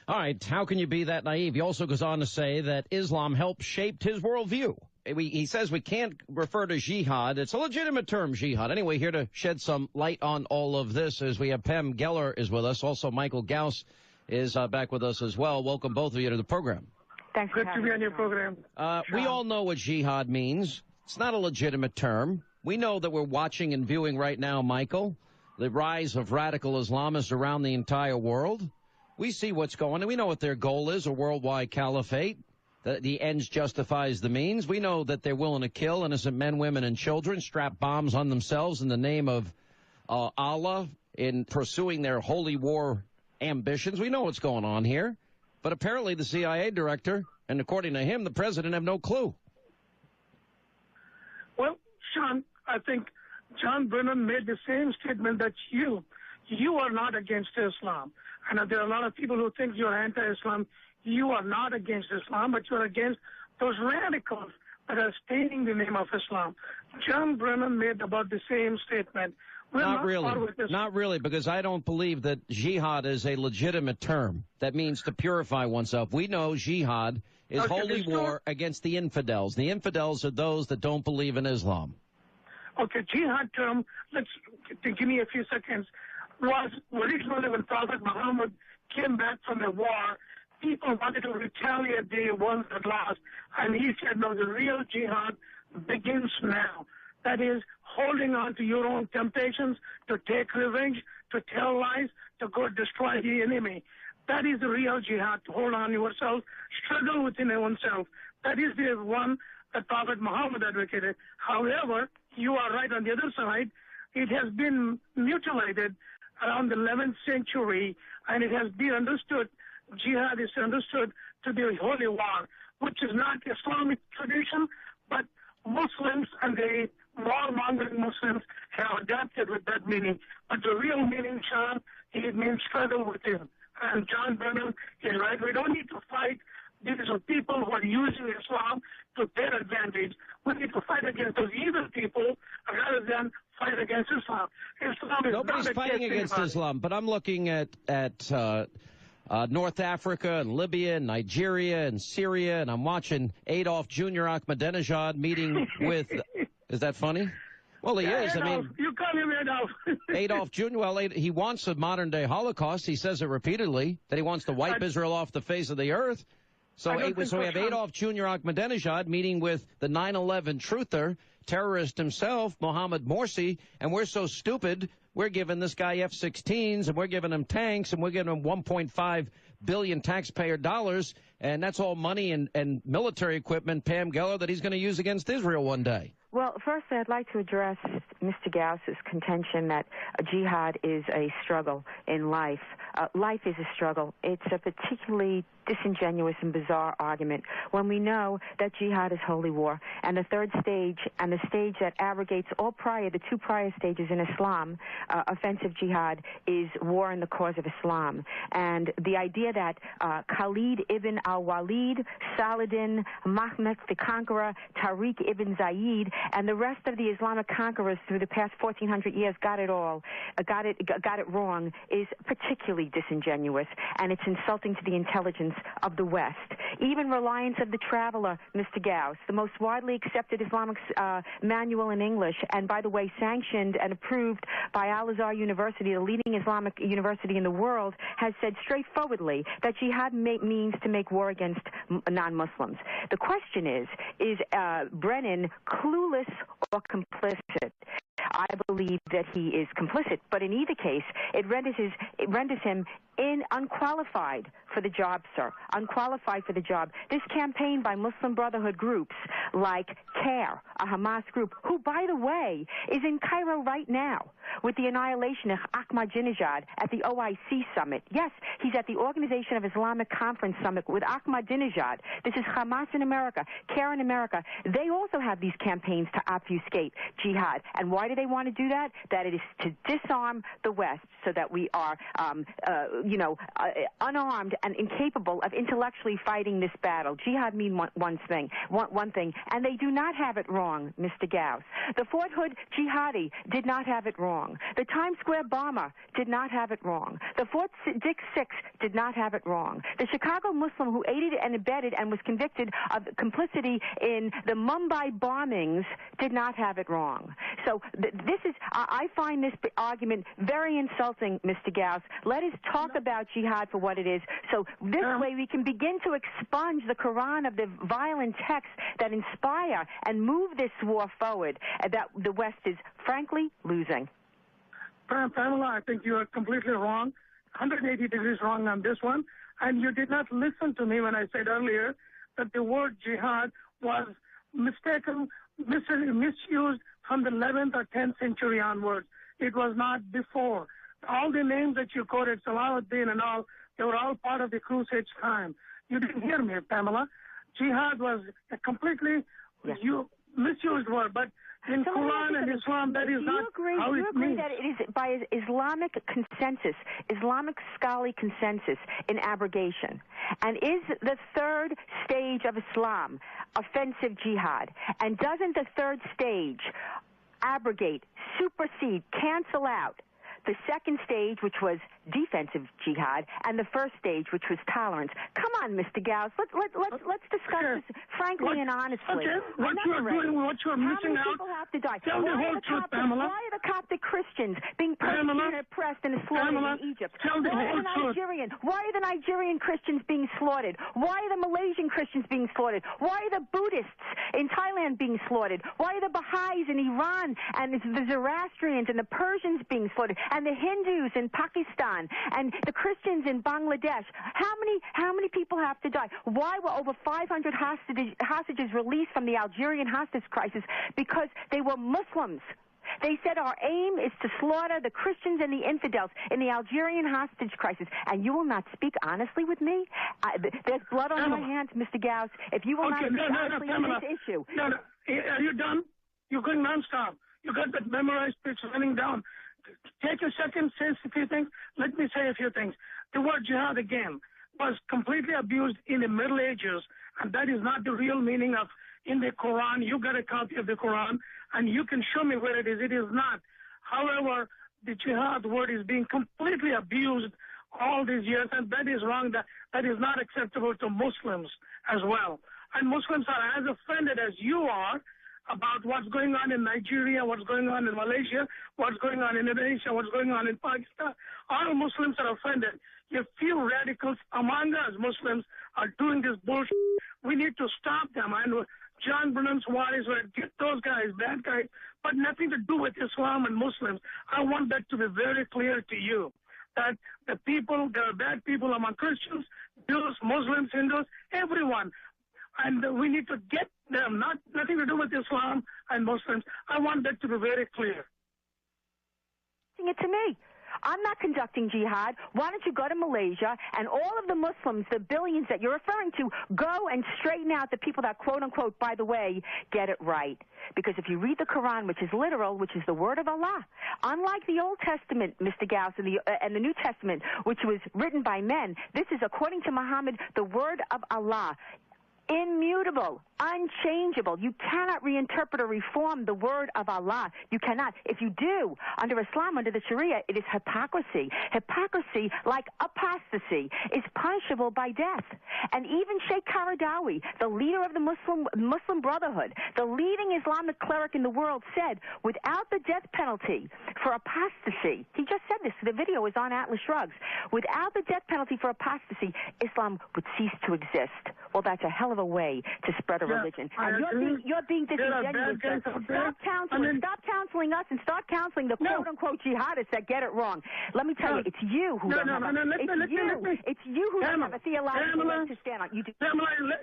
All right, how can you be that naive? He also goes on to say that Islam helped shape his worldview. He says we can't refer to jihad. It's a legitimate term, jihad. Anyway, here to shed some light on all of this is we have Pam Geller is with us. Also, Michael Ghouse is back with us as well. Welcome, both of you, to the program. Thanks. Good to be on your program. We all know what jihad means. It's not a legitimate term. We know that we're watching and viewing right now, Michael, the rise of radical Islamists around the entire world. We see what's going on. We know what their goal is, a worldwide caliphate. The ends justifies the means. We know that they're willing to kill innocent men, women, and children, strap bombs on themselves in the name of Allah in pursuing their holy war ambitions. We know what's going on here. But apparently the CIA director, and according to him, the president, have no clue. Well, Sean, I think John Brennan made the same statement that you are not against Islam. I know there are a lot of people who think you're anti-Islam. You are not against Islam, but you're against those radicals that are staining the name of Islam. John Brennan made about the same statement. Not really, because I don't believe that jihad is a legitimate term that means to purify oneself. We know jihad is holy war against the infidels. The infidels are those that don't believe in Islam. Okay, jihad term, give me a few seconds, was originally when Prophet Muhammad came back from the war. People wanted to retaliate the ones that lost. And he said, no, the real jihad begins now. That is, holding on to your own temptations, to take revenge, to tell lies, to go destroy the enemy. That is the real jihad, to hold on yourself, struggle within oneself. That is the one that Prophet Muhammad advocated. However, you are right on the other side. It has been mutilated around the 11th century, and it has been understood. Jihad is understood to be a holy war, which is not Islamic tradition, but Muslims and the warmongering Muslims have adapted with that meaning. But the real meaning, Sean, it means struggle within. And John Brennan is right. We don't need to fight. These are people who are using Islam to their advantage. We need to fight against those evil people rather than fight against Islam. Nobody's fighting against Islam, but I'm looking at North Africa and Libya and Nigeria and Syria, and I'm watching Adolf Jr. Ahmadinejad meeting with... Is that funny? Well, he is. Adolf, I mean, you call him Adolf. Adolf Jr., well, he wants a modern-day Holocaust. He says it repeatedly, that he wants to wipe Israel off the face of the earth. So we have Adolf Jr. Ahmadinejad meeting with the 9/11 truther, terrorist himself, Mohammed Morsi, and we're so stupid, we're giving this guy F-16s, and we're giving him tanks, and we're giving him $1.5 billion taxpayer dollars, and that's all money and military equipment, Pam Geller, that he's going to use against Israel one day. Well, first, I'd like to address Mr. Gouse's contention that jihad is a struggle in life. Life is a struggle. It's a particularly disingenuous and bizarre argument when we know that jihad is holy war, and the third stage, and the stage that abrogates the two prior stages in Islam, offensive jihad, is war in the cause of Islam. And the idea that Khalid ibn al-Walid, Saladin, Mahmud the Conqueror, Tariq ibn Zayed, and the rest of the Islamic conquerors through the past 1,400 years got it wrong is particularly disingenuous, and it's insulting to the intelligence of the West. Even Reliance of the Traveler, Mr. Ghouse, the most widely accepted Islamic manual in English, and by the way, sanctioned and approved by Al-Azhar University, the leading Islamic university in the world, has said straightforwardly that jihad means to make war against non-Muslims. The question is Brennan clueless or complicit? I believe that he is complicit, but in either case, it renders him unqualified for the job, sir. Unqualified for the job. This campaign by Muslim Brotherhood groups like CARE, a Hamas group, who, by the way, is in Cairo right now with the annihilation of Ahmadinejad at the OIC summit. Yes, he's at the Organization of Islamic Conference summit with Ahmadinejad. This is Hamas in America, CARE in America. They also have these campaigns to obfuscate jihad. And why do they want to do that? That it is to disarm the West so that we are unarmed and incapable of intellectually fighting this battle. Jihad means one thing, and they do not have it wrong, Mr. Ghouse. The Fort Hood jihadi did not have it wrong. The Times Square bomber did not have it wrong. The Fort Dick Six did not have it wrong. The Chicago Muslim who aided and abetted and was convicted of complicity in the Mumbai bombings did not have it wrong. So I find this argument very insulting, Mr. Ghouse. Let us talk about jihad for what it is. So this way we can begin to expunge the Quran of the violent texts that inspire and move this war forward that the West is frankly losing. Pamela, I think you are completely wrong, 180 degrees wrong on this one. And you did not listen to me when I said earlier that the word jihad was mistaken, misused from the 11th or 10th century onwards. It was not before. All the names that you quoted, Salahuddin and all, they were all part of the Crusades time. You didn't hear me, Pamela. Jihad was a completely misused word, but in Quran and Islam, that is not how it means. You agree that it is by Islamic consensus, Islamic scholarly consensus in abrogation? And is the third stage of Islam offensive jihad? And doesn't the third stage abrogate, supersede, cancel out the second stage, which was defensive jihad, and the first stage, which was tolerance? Come on, Mr. Ghouse, let's discuss this frankly and honestly. Okay, what you're missing out. How many people have to die? Tell the whole truth, Pamela. Why are the Coptic Christians being persecuted, oppressed, and slaughtered in Egypt? Tell the whole truth. Why are the Nigerian Christians being slaughtered? Why are the Malaysian Christians being slaughtered? Why are the Buddhists in Thailand being slaughtered? Why are the Baha'is in Iran and the Zoroastrians and the Persians being slaughtered? And the Hindus in Pakistan and the Christians in Bangladesh. How many people have to die? Why were over 500 hostages released from the Algerian hostage crisis? Because they were Muslims. They said our aim is to slaughter the Christians and the infidels in the Algerian hostage crisis. And you will not speak honestly with me? There's blood on your hands, Mr. Ghouse. If you will not speak honestly on this issue. No. Are you done? You're going nonstop. You got that memorized pitch running down. Take a second, say a few things. Let me say a few things. The word jihad, again, was completely abused in the Middle Ages, and that is not the real meaning of in the Quran. You got a copy of the Quran, and you can show me where it is. It is not. However, the jihad word is being completely abused all these years, and that is wrong. That is not acceptable to Muslims as well. And Muslims are as offended as you are about what's going on in Nigeria, what's going on in Malaysia, what's going on in Indonesia, what's going on in Pakistan. All Muslims are offended. A few radicals among us Muslims are doing this bullshit. We need to stop them. And John Brennan's wives were get those guys, bad guys, but nothing to do with Islam and Muslims. I want that to be very clear to you, that the people, there are bad people among Christians, Jews, Muslims, Hindus, everyone. And we need to get them, nothing to do with Islam and Muslims. I want that to be very clear. It to me. I'm not conducting jihad. Why don't you go to Malaysia and all of the Muslims, the billions that you're referring to, go and straighten out the people that, quote unquote, by the way, get it right. Because if you read the Quran, which is literal, which is the word of Allah, unlike the Old Testament, Mr. Ghouse, and the New Testament, which was written by men, this is, according to Muhammad, the word of Allah. Immutable, unchangeable. You cannot reinterpret or reform the word of Allah. You cannot. If you do, under Islam, under the Sharia, it is hypocrisy. Hypocrisy, like apostasy, is punishable by death. And even Sheikh Qaradawi, the leader of the Muslim Brotherhood, the leading Islamic cleric in the world, said, without the death penalty for apostasy, he just said this, the video is on Atlas Shrugs, without the death penalty for apostasy, Islam would cease to exist. Well, that's a hell of a way to spread a religion. And you're being disingenuous. Stop counseling us and start counseling the quote-unquote jihadists that get it wrong. Let me tell you, it's you who don't have it's you who don't have a theological leg to stand on. Let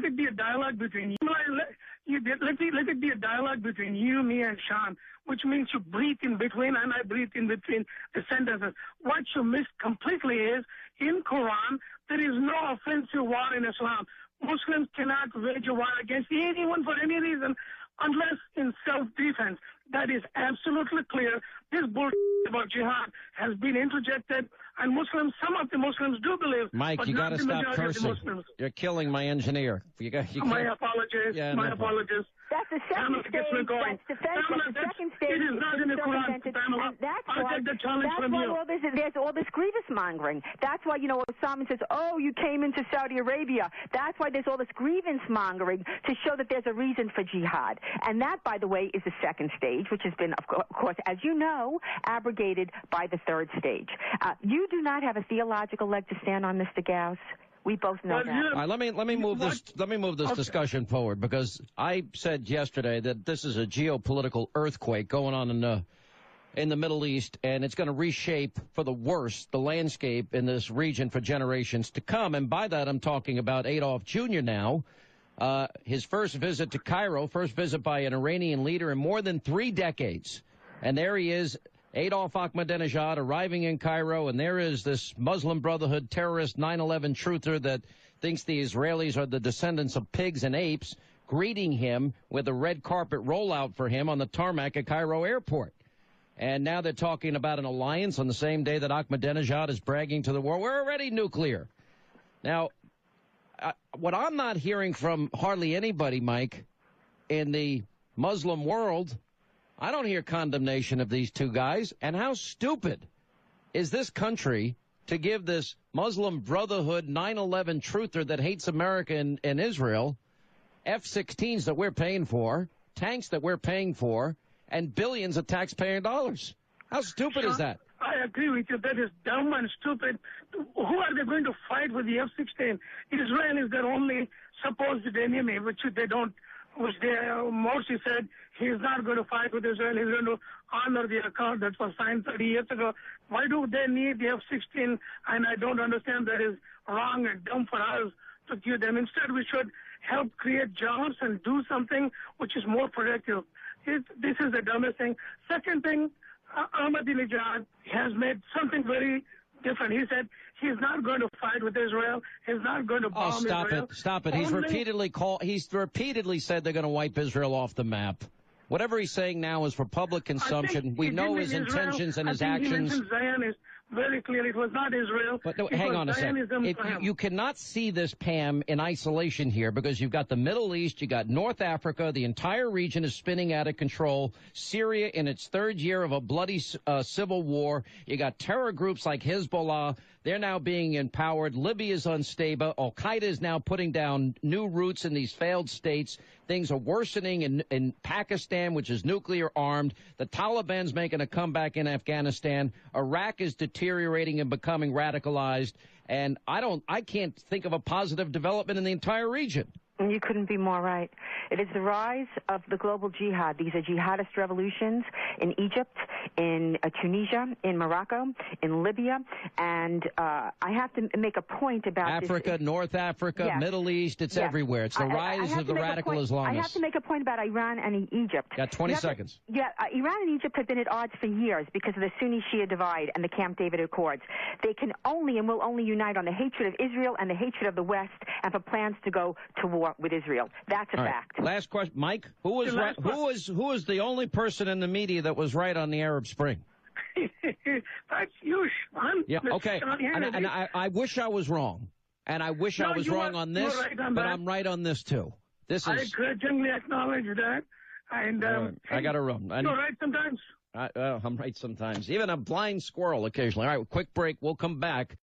it be a dialogue between you. Let it be a dialogue between you, me, and Sean, which means you breathe in between and I breathe in between the sentences. What you missed completely is, in Quran, there is no offensive war in Islam. Muslims cannot wage a war against anyone for any reason unless in self-defense. That is absolutely clear. This bullshit about jihad has been interjected And Muslims, some of the Muslims do believe. Mike, but you got to stop cursing. You're killing my engineer. My apologies. Yeah, my apologies. That's the second stage. That's the second stage. It is not in the Quran, Pamela. I'll take the challenge from you. There's all this grievous mongering. That's why, Osama says, oh, you came into Saudi Arabia. That's why there's all this grievance mongering to show that there's a reason for jihad. And that, by the way, is the second stage, which has been, of course, as you know, abrogated by the third stage. You do not have a theological leg to stand on, Mr. Ghouse. We both know that. All right, let me move this discussion forward, because I said yesterday that this is a geopolitical earthquake going on in the Middle East, and it's going to reshape for the worse the landscape in this region for generations to come. And by that, I'm talking about Adolf Jr. now. His first visit to Cairo, first visit by an Iranian leader in more than 3 decades. And there he is, Adolf Ahmadinejad, arriving in Cairo, and there is this Muslim Brotherhood terrorist 9/11 truther that thinks the Israelis are the descendants of pigs and apes, greeting him with a red carpet rollout for him on the tarmac at Cairo airport. And now they're talking about an alliance on the same day that Ahmadinejad is bragging to the world, we're already nuclear. Now, what I'm not hearing from hardly anybody, Mike, in the Muslim world, I don't hear condemnation of these two guys. And how stupid is this country to give this Muslim Brotherhood 9/11 truther that hates America and Israel F-16s that we're paying for, tanks that we're paying for, and billions of taxpayer dollars? How stupid is that? I agree with you. That is dumb and stupid. Who are they going to fight with the F-16? Israel is their only supposed enemy, which they don't. Which Morsi said he's not going to fight with Israel. He's going to honor the accord that was signed 30 years ago. Why do they need the F-16? And I don't understand. That is wrong and dumb for us to give them. Instead, we should help create jobs and do something which is more productive. This is the dumbest thing. Second thing, Ahmadinejad has made something very different. He said he's not going to fight with Israel. He's not going to bomb Israel. Stop it. He's repeatedly said they're going to wipe Israel off the map. Whatever he's saying now is for public consumption. We know his intentions and his actions. He mentioned Zionist very clearly. It was not Israel. But no, hang on a second. You cannot see this, Pam, in isolation here, because you've got the Middle East, you got North Africa, the entire region is spinning out of control. Syria in its third year of a bloody civil war. You got terror groups like Hezbollah. They're now being empowered. Libya is unstable. Al-Qaeda is now putting down new roots in these failed states. Things are worsening in Pakistan, which is nuclear armed. The Taliban's making a comeback in Afghanistan. Iraq is deteriorating and becoming radicalized. And I can't think of a positive development in the entire region. You couldn't be more right. It is the rise of the global jihad. These are jihadist revolutions in Egypt, in Tunisia, in Morocco, in Libya. And I have to make a point about Africa, North Africa, yes. Middle East. It's everywhere. It's the rise of the radical Islamists. I have to make a point about Iran and Egypt. Got 20 seconds. Iran and Egypt have been at odds for years because of the Sunni-Shia divide and the Camp David Accords. They can only and will only unite on the hatred of Israel and the hatred of the West and for plans to go to war with Israel. That's a fact. Last question, Mike. Who was right? Who was the only person in the media that was right on the Arab Spring? That's you, Sean. Yeah. Okay. And I wish I was wrong, and I wish I was wrong on this, but I'm right on this too. I grudgingly acknowledge that, and I got to run. You're right sometimes. I'm right sometimes. Even a blind squirrel occasionally. All right. Quick break. We'll come back.